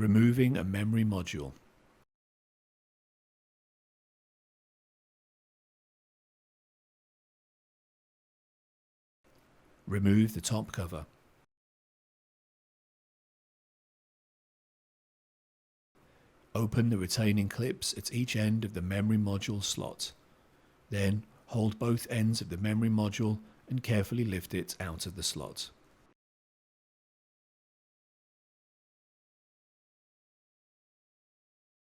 Removing a memory module. Remove the top cover. Open the retaining clips at each end of the memory module slot. Then hold both ends of the memory module and carefully lift it out of the slot.